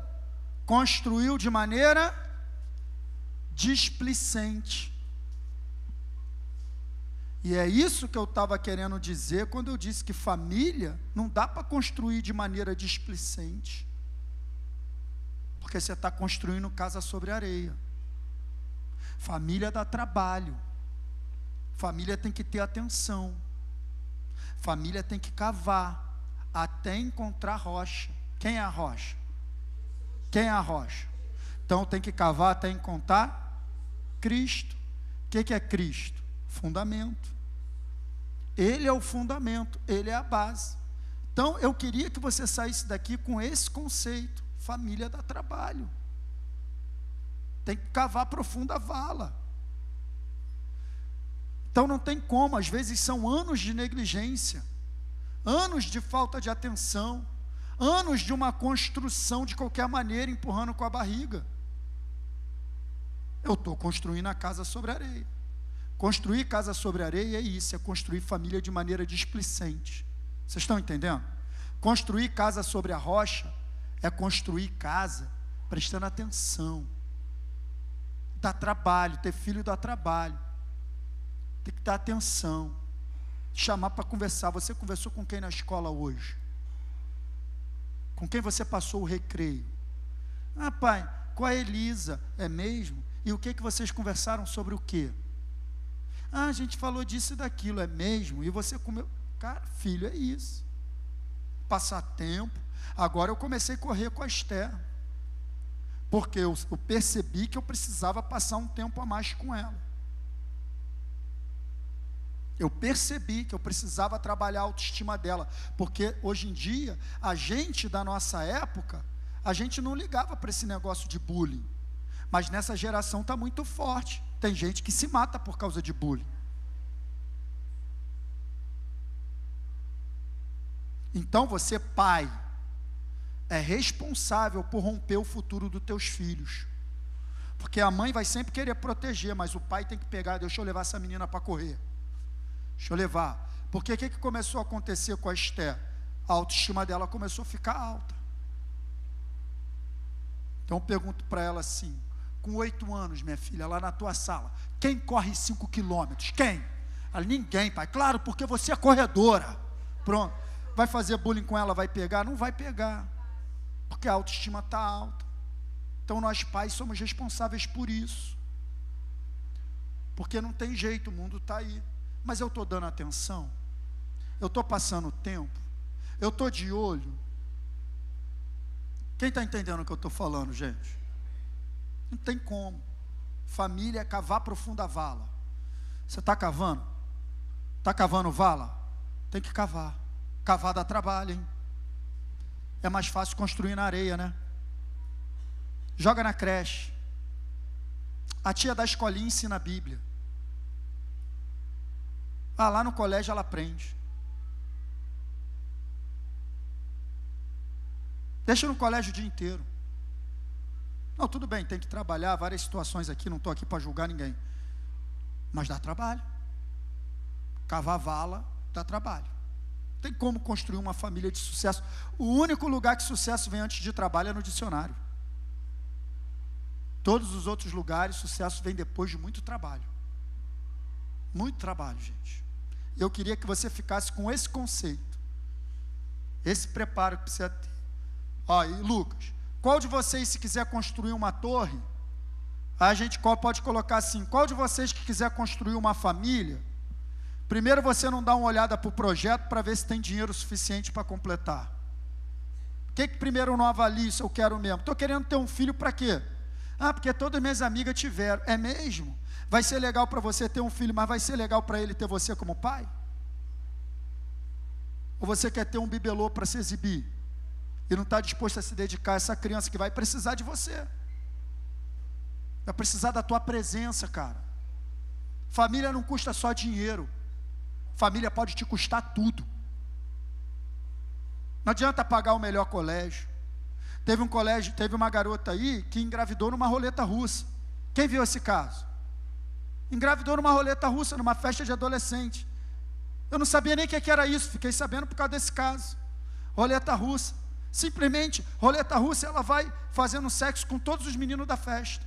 construiu de maneira displicente. E é isso que eu estava querendo dizer quando eu disse que família não dá para construir de maneira displicente. Porque você está construindo casa sobre areia. Família dá trabalho. Família tem que ter atenção. Família tem que cavar até encontrar rocha. Quem é a rocha? Quem é a rocha? Então tem que cavar até encontrar Cristo. O que é Cristo? Fundamento. Ele é o fundamento, ele é a base. Então eu queria que você saísse daqui com esse conceito. Família dá trabalho. Tem que cavar profunda vala. Então não tem como, às vezes são anos de negligência, anos de falta de atenção, anos de uma construção de qualquer maneira, empurrando com a barriga. Eu estou construindo a casa sobre areia. Construir casa sobre areia é isso, é construir família de maneira displicente. Vocês estão entendendo? Construir casa sobre a rocha é construir casa prestando atenção. Dá trabalho, ter filho dá trabalho. Tem que dar atenção. Chamar para conversar. Você conversou com quem na escola hoje? Com quem você passou o recreio? Ah, pai, com a Elisa. É mesmo? E o que vocês conversaram sobre o quê? Ah, a gente falou disso e daquilo. É mesmo? E você comeu? Cara, filho, é isso. Passar tempo. Agora eu comecei a correr com a Esther. Porque eu percebi que eu precisava passar um tempo a mais com ela. Eu percebi que eu precisava trabalhar a autoestima dela. Porque hoje em dia, a gente da nossa época, a gente não ligava para esse negócio de bullying. Mas nessa geração está muito forte. Tem gente que se mata por causa de bullying. Então você, pai, é responsável por romper o futuro dos teus filhos. Porque a mãe vai sempre querer proteger, mas o pai tem que pegar, deixa eu levar essa menina para correr. Deixa eu levar. Porque o que começou a acontecer com a Esther? A autoestima dela começou a ficar alta. Então eu pergunto para ela assim, com 8 anos, minha filha, lá na tua sala, quem corre 5 quilômetros? Quem? Ela, ninguém, pai. Claro, porque você é corredora. Pronto. Vai fazer bullying com ela, vai pegar? Não vai pegar. Porque a autoestima está alta. Então nós pais somos responsáveis por isso. Porque não tem jeito, o mundo está aí. Mas eu estou dando atenção? Eu estou passando tempo? Eu estou de olho? Quem está entendendo o que eu estou falando, gente? Não tem como. Família é cavar profunda vala. Você está cavando? Está cavando vala? Tem que cavar. Cavar dá trabalho, hein? É mais fácil construir na areia, né? Joga na creche. A tia da escolinha ensina a Bíblia. Ah, lá no colégio ela aprende. Deixa no colégio o dia inteiro. Não, tudo bem, tem que trabalhar, várias situações aqui, não estou aqui para julgar ninguém. Mas dá trabalho. Cavar vala dá trabalho. Tem como construir uma família de sucesso. O único lugar que sucesso vem antes de trabalho é no dicionário. Todos os outros lugares, sucesso vem depois de muito trabalho. Muito trabalho, gente. Eu queria que você ficasse com esse conceito. Esse preparo que precisa ter. Ó, e Lucas, qual de vocês, se quiser construir uma torre, a gente pode colocar assim, qual de vocês que quiser construir uma família, primeiro você não dá uma olhada para o projeto para ver se tem dinheiro suficiente para completar. Por que primeiro eu não avalio se eu quero mesmo? Estou querendo ter um filho para quê? Ah, porque todas minhas amigas tiveram. É mesmo? Vai ser legal para você ter um filho, mas vai ser legal para ele ter você como pai? Ou você quer ter um bibelô para se exibir? E não está disposto a se dedicar a essa criança que vai precisar de você. Vai precisar da tua presença, cara. Família não custa só dinheiro. Família pode te custar tudo. Não adianta pagar o melhor colégio. Teve uma garota aí que engravidou numa roleta russa. Quem viu esse caso? Engravidou numa roleta russa, numa festa de adolescente. Eu não sabia nem o que era isso, fiquei sabendo por causa desse caso. Roleta russa. Simplesmente, roleta russa, ela vai fazendo sexo com todos os meninos da festa.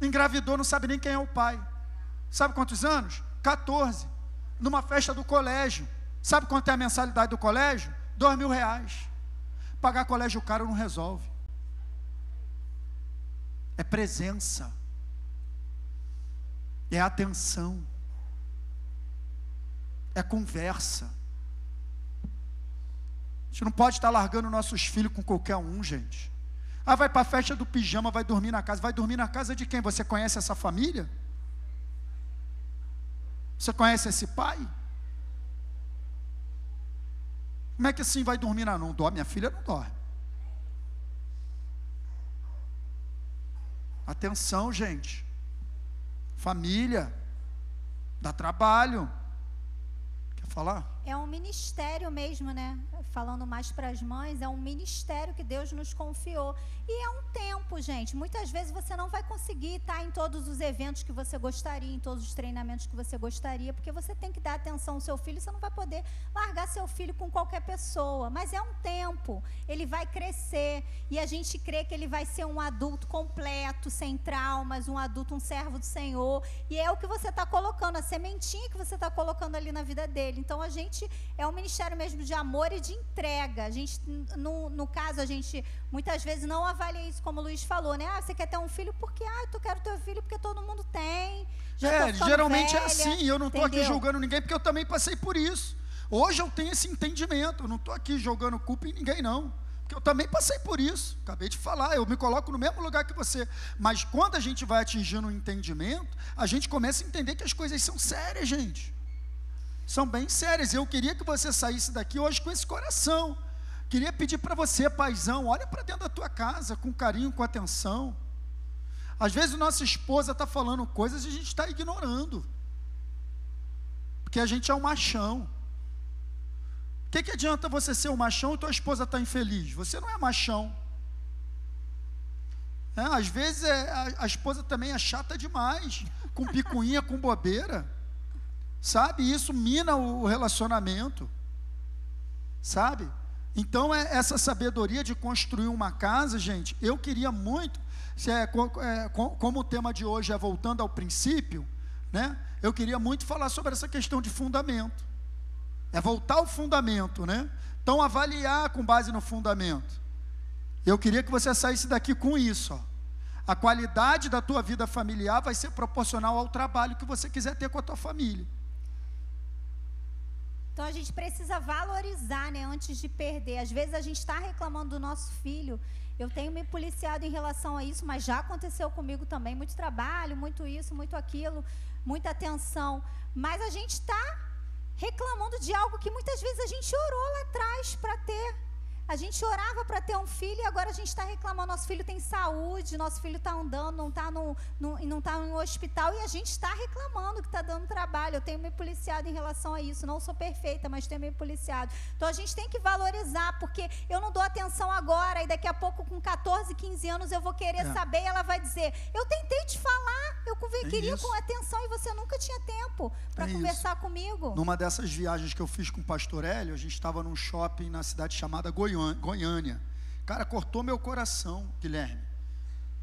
Engravidou, não sabe nem quem é o pai. Sabe quantos anos? 14. Numa festa do colégio. Sabe quanto é a mensalidade do colégio? R$2.000. Pagar colégio caro não resolve. É presença. É atenção. É conversa. A gente não pode estar largando nossos filhos com qualquer um, gente. Ah, vai para a festa do pijama, vai dormir na casa. Vai dormir na casa de quem? Você conhece essa família? Você conhece esse pai? Como é que assim vai dormir? Não dorme, minha filha não dorme. Atenção, gente. Família. Dá trabalho. Quer falar? É um ministério mesmo, né? Falando mais para as mães, é um ministério que Deus nos confiou. E é um tempo, gente. Muitas vezes você não vai conseguir estar em todos os eventos que você gostaria, em todos os treinamentos que você gostaria, porque você tem que dar atenção ao seu filho. Você não vai poder largar seu filho com qualquer pessoa. Mas é um tempo. Ele vai crescer e a gente crê que ele vai ser um adulto completo, sem traumas, um adulto, um servo do Senhor. E é o que você está colocando, a sementinha que você está colocando ali na vida dele. Então, a gente é um ministério mesmo de amor e de entrega. A gente, no caso, a gente muitas vezes não avalia isso, como o Luiz falou, né? Você quer ter um filho porque, eu quero ter um filho porque todo mundo tem. Geralmente velha, é assim, eu não estou aqui entendeu? julgando ninguém, porque eu também passei por isso. Hoje eu tenho esse entendimento, eu não estou aqui jogando culpa em ninguém, não. Porque eu também passei por isso, acabei de falar, eu me coloco no mesmo lugar que você. Mas quando a gente vai atingindo um entendimento, a gente começa a entender que as coisas são sérias, gente. São bem sérias. Eu queria que você saísse daqui hoje com esse coração. Queria pedir para você, paizão, olha para dentro da tua casa com carinho, com atenção. Às vezes nossa esposa está falando coisas e a gente está ignorando, porque a gente é um machão. O que adianta você ser um machão e tua esposa está infeliz? Você não é machão. Às vezes a esposa também é chata demais, com picuinha, com bobeira. Sabe, isso mina o relacionamento, sabe? Então, essa sabedoria de construir uma casa, gente, eu queria muito, como o tema de hoje é voltando ao princípio, né? Eu queria muito falar sobre essa questão de fundamento, voltar ao fundamento, né? Então, avaliar com base no fundamento. Eu queria que você saísse daqui com isso, ó. A qualidade da tua vida familiar vai ser proporcional ao trabalho que você quiser ter com a tua família. Então, a gente precisa valorizar, né, antes de perder. Às vezes, a gente está reclamando do nosso filho. Eu tenho me policiado em relação a isso, mas já aconteceu comigo também. Muito trabalho, muito isso, muito aquilo, muita atenção. Mas a gente está reclamando de algo que muitas vezes a gente orou lá atrás para ter. A gente orava para ter um filho e agora a gente está reclamando. Nosso filho tem saúde, nosso filho está andando, não está no hospital, e a gente está reclamando que está dando trabalho. Eu tenho me policiado em relação a isso. Não sou perfeita, mas tenho me policiado. Então a gente tem que valorizar, porque eu não dou atenção agora e daqui a pouco, com 14, 15 anos, eu vou querer saber e ela vai dizer: eu tentei te falar, eu queria com atenção e você nunca tinha tempo para conversar comigo. Numa dessas viagens que eu fiz com o pastor Hélio, a gente estava num shopping na cidade chamada Goiânia. Cara, cortou meu coração, Guilherme.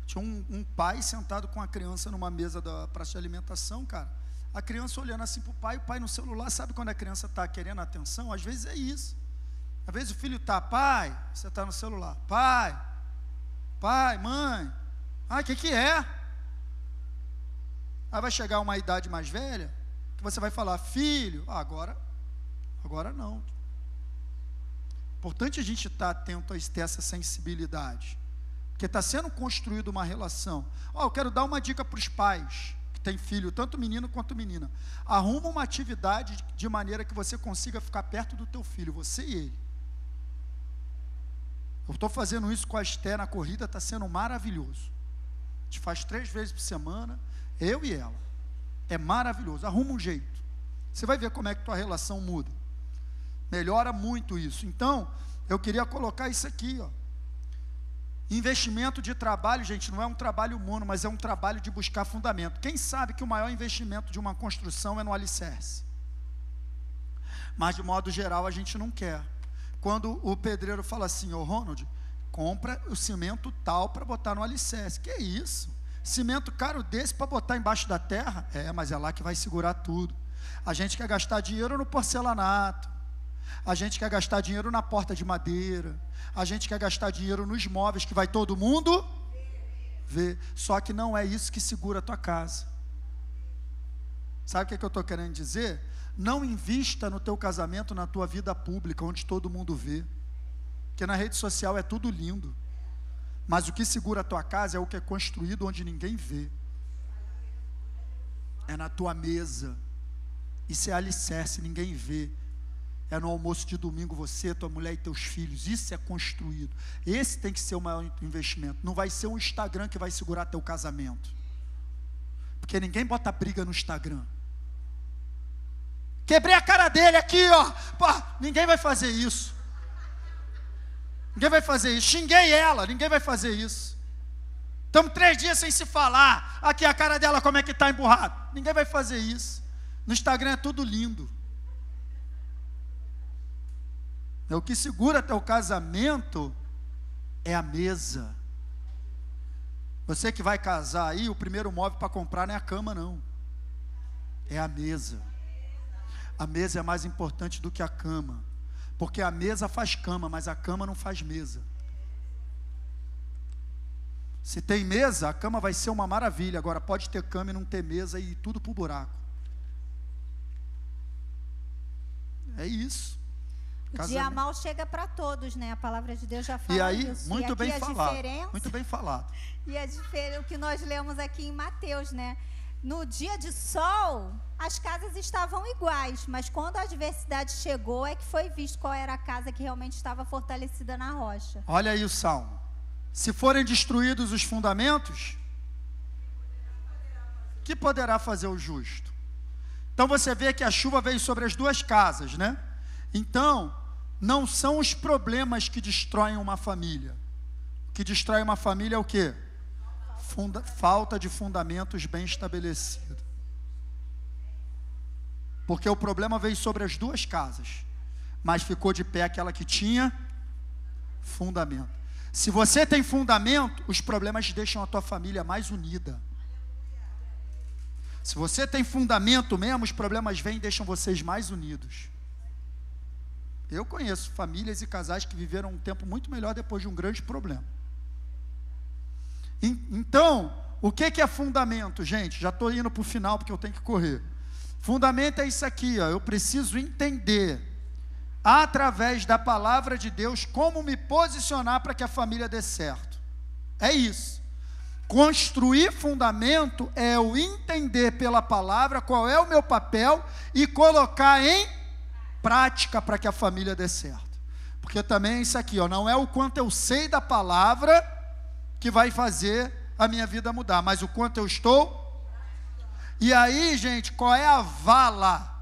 Tinha um pai sentado com a criança numa mesa da praça de alimentação, cara. A criança olhando assim para o pai no celular. Sabe quando a criança está querendo atenção? Às vezes é isso. Às vezes o filho está: pai, você está no celular. Pai, mãe. O que é? Aí vai chegar uma idade mais velha, que você vai falar: filho, agora não. Importante a gente estar atento a ter essa sensibilidade, porque está sendo construída uma relação. Eu quero dar uma dica para os pais que têm filho, tanto menino quanto menina. Arruma uma atividade de maneira que você consiga ficar perto do teu filho, você e ele. Eu estou fazendo isso com a Esté na corrida, está sendo maravilhoso. A gente faz 3 vezes por semana, eu e ela. É maravilhoso. Arruma um jeito. Você vai ver como é que tua relação muda. Melhora muito isso. Então, eu queria colocar isso aqui, ó. Investimento de trabalho, gente, não é um trabalho humano, mas é um trabalho de buscar fundamento. Quem sabe que o maior investimento de uma construção é no alicerce? Mas, de modo geral, a gente não quer. Quando o pedreiro fala assim: Ronald, compra o cimento tal para botar no alicerce. Que isso? Cimento caro desse para botar embaixo da terra? Mas é lá que vai segurar tudo. A gente quer gastar dinheiro no porcelanato, a gente quer gastar dinheiro na porta de madeira, a gente quer gastar dinheiro nos móveis que vai todo mundo ver. Só que não é isso que segura a tua casa. Sabe o que eu estou querendo dizer? Não invista no teu casamento, na tua vida pública, onde todo mundo vê, porque na rede social é tudo lindo, mas o que segura a tua casa é o que é construído onde ninguém vê. É na tua mesa. Isso é alicerce, ninguém vê. É no almoço de domingo, você, tua mulher e teus filhos. Isso é construído. Esse tem que ser o maior investimento. Não vai ser um Instagram que vai segurar teu casamento, porque ninguém bota briga no Instagram. Quebrei a cara dele aqui, ó. Pô, ninguém vai fazer isso. Ninguém vai fazer isso. Xinguei ela, ninguém vai fazer isso. Estamos 3 dias sem se falar. Aqui a cara dela, como é que está emburrada. Ninguém vai fazer isso. No Instagram é tudo lindo. O que segura teu casamento é a mesa. Você que vai casar aí, o primeiro móvel para comprar não é a cama, não. É a mesa. A mesa é mais importante do que a cama. Porque a mesa faz cama, mas a cama não faz mesa. Se tem mesa, a cama vai ser uma maravilha. Agora pode ter cama e não ter mesa e tudo pro buraco. É isso. O dia mal chega para todos, né? A palavra de Deus já fala e aí, isso. Muito bem falado. Muito bem falado. E a diferença, o que nós lemos aqui em Mateus, né? No dia de sol, as casas estavam iguais, mas quando a adversidade chegou, é que foi visto qual era a casa que realmente estava fortalecida na rocha. Olha aí o Salmo. Se forem destruídos os fundamentos, que poderá fazer o justo? Então você vê que a chuva veio sobre as 2 casas, né? Então, não são os problemas que destroem uma família. O que destrói uma família é o quê? Falta de fundamentos bem estabelecidos. Porque o problema veio sobre as 2 casas, mas ficou de pé aquela que tinha fundamento. Se você tem fundamento, os problemas deixam a tua família mais unida. Se você tem fundamento mesmo, os problemas vêm e deixam vocês mais unidos. Eu conheço famílias e casais que viveram um tempo muito melhor depois de um grande problema. Então, o que é fundamento, gente? Já estou indo para o final porque eu tenho que correr. Fundamento é isso aqui, ó. Eu preciso entender, através da palavra de Deus, como me posicionar para que a família dê certo. É isso. Construir fundamento é eu entender pela palavra qual é o meu papel e colocar em prática para que a família dê certo. Porque também é isso aqui, ó, não é o quanto eu sei da palavra que vai fazer a minha vida mudar, mas o quanto eu estou. E aí, gente, qual é a vala?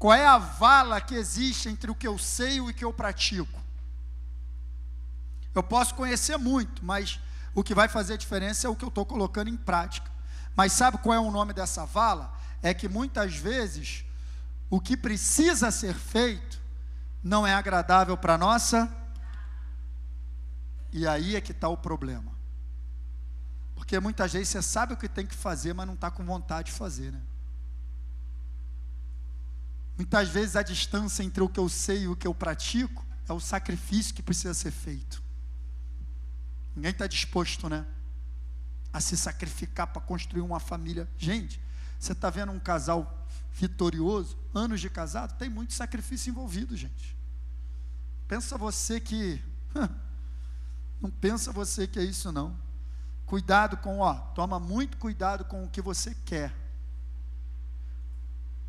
Qual é a vala que existe entre o que eu sei e o que eu pratico? Eu posso conhecer muito, mas o que vai fazer a diferença é o que eu estou colocando em prática. Mas sabe qual é o nome dessa vala? É que muitas vezes o que precisa ser feito não é agradável para a nossa. E aí é que está o problema. Porque muitas vezes você sabe o que tem que fazer, mas não está com vontade de fazer, né? Muitas vezes a distância entre o que eu sei e o que eu pratico é o sacrifício que precisa ser feito. Ninguém está disposto, né, a se sacrificar para construir uma família. Gente, você está vendo um casal vitorioso, anos de casado, tem muito sacrifício envolvido, gente. Pensa você que... Não pensa você que é isso, não. Cuidado com, toma muito cuidado com o que você quer.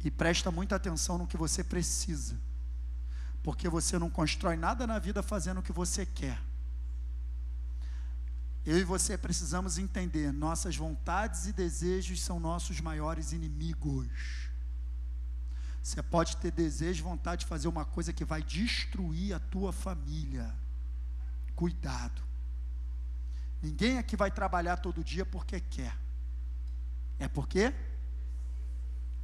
E presta muita atenção no que você precisa. Porque você não constrói nada na vida fazendo o que você quer. Eu e você precisamos entender, nossas vontades e desejos são nossos maiores inimigos. Você pode ter desejo e vontade de fazer uma coisa que vai destruir a tua família. Cuidado. Ninguém aqui vai trabalhar todo dia porque quer. É porque?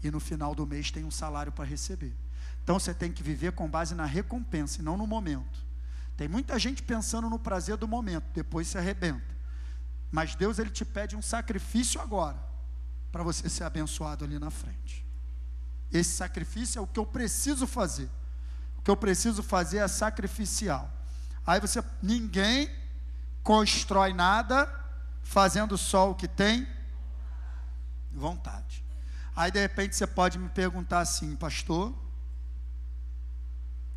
E no final do mês tem um salário para receber. Então você tem que viver com base na recompensa e não no momento. Tem muita gente pensando no prazer do momento, depois se arrebenta. Mas Deus, Ele te pede um sacrifício agora, para você ser abençoado ali na frente. Esse sacrifício é o que eu preciso fazer. O que eu preciso fazer é sacrificial. Aí ninguém constrói nada fazendo só o que tem vontade. Aí de repente você pode me perguntar assim, pastor,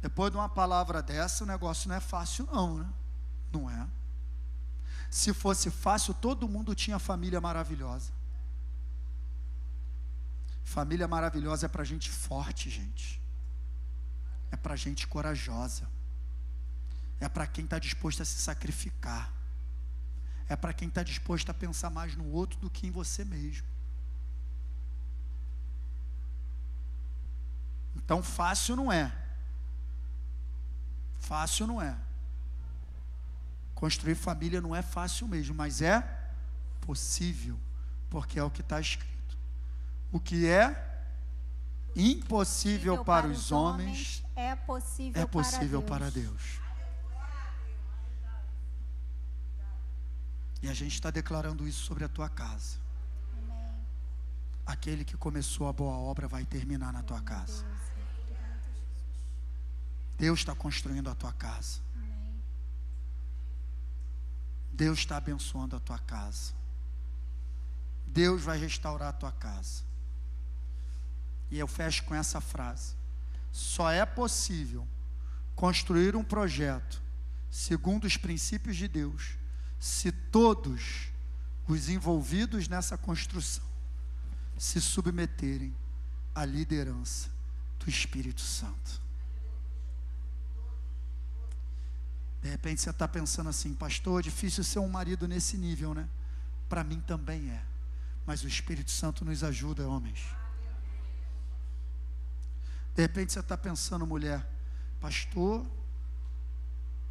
depois de uma palavra dessa, o negócio não é fácil não, né? Não é. Se fosse fácil, todo mundo tinha família maravilhosa. Família maravilhosa é para gente forte, gente. É para gente corajosa. É para quem está disposto a se sacrificar. É para quem está disposto a pensar mais no outro do que em você mesmo. Então fácil não é. Fácil não é. Construir família não é fácil mesmo, mas é possível, porque é o que está escrito. O que é impossível para os homens é possível para Deus. E a gente está declarando isso sobre a tua casa. Amém. Aquele que começou a boa obra vai terminar na tua casa. Deus está construindo a tua casa. Amém. Deus está abençoando a tua casa. Deus vai restaurar a tua casa. E eu fecho com essa frase: só é possível construir um projeto segundo os princípios de Deus se todos os envolvidos nessa construção se submeterem à liderança do Espírito Santo. De repente você está pensando assim: pastor, é difícil ser um marido nesse nível, né? Para mim também é, mas o Espírito Santo nos ajuda, homens. De repente você está pensando, mulher: pastor,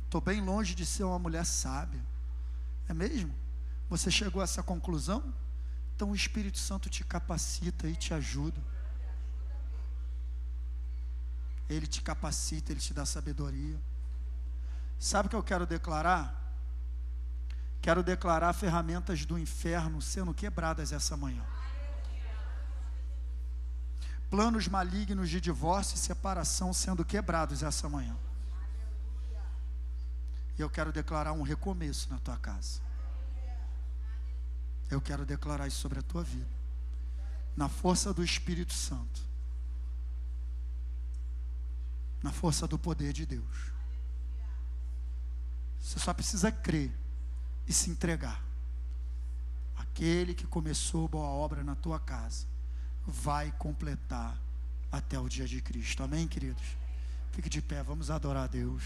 estou bem longe de ser uma mulher sábia. É mesmo? Você chegou a essa conclusão? Então o Espírito Santo te capacita e te ajuda. Ele te capacita, Ele te dá sabedoria. Sabe o que eu quero declarar? Quero declarar ferramentas do inferno sendo quebradas essa manhã. Planos malignos de divórcio e separação sendo quebrados essa manhã. E eu quero declarar um recomeço na tua casa. Eu quero declarar isso sobre a tua vida, na força do Espírito Santo, na força do poder de Deus. Você só precisa crer e se entregar. Aquele que começou boa obra na tua casa vai completar até o dia de Cristo. Amém, queridos? Fique de pé, vamos adorar a Deus.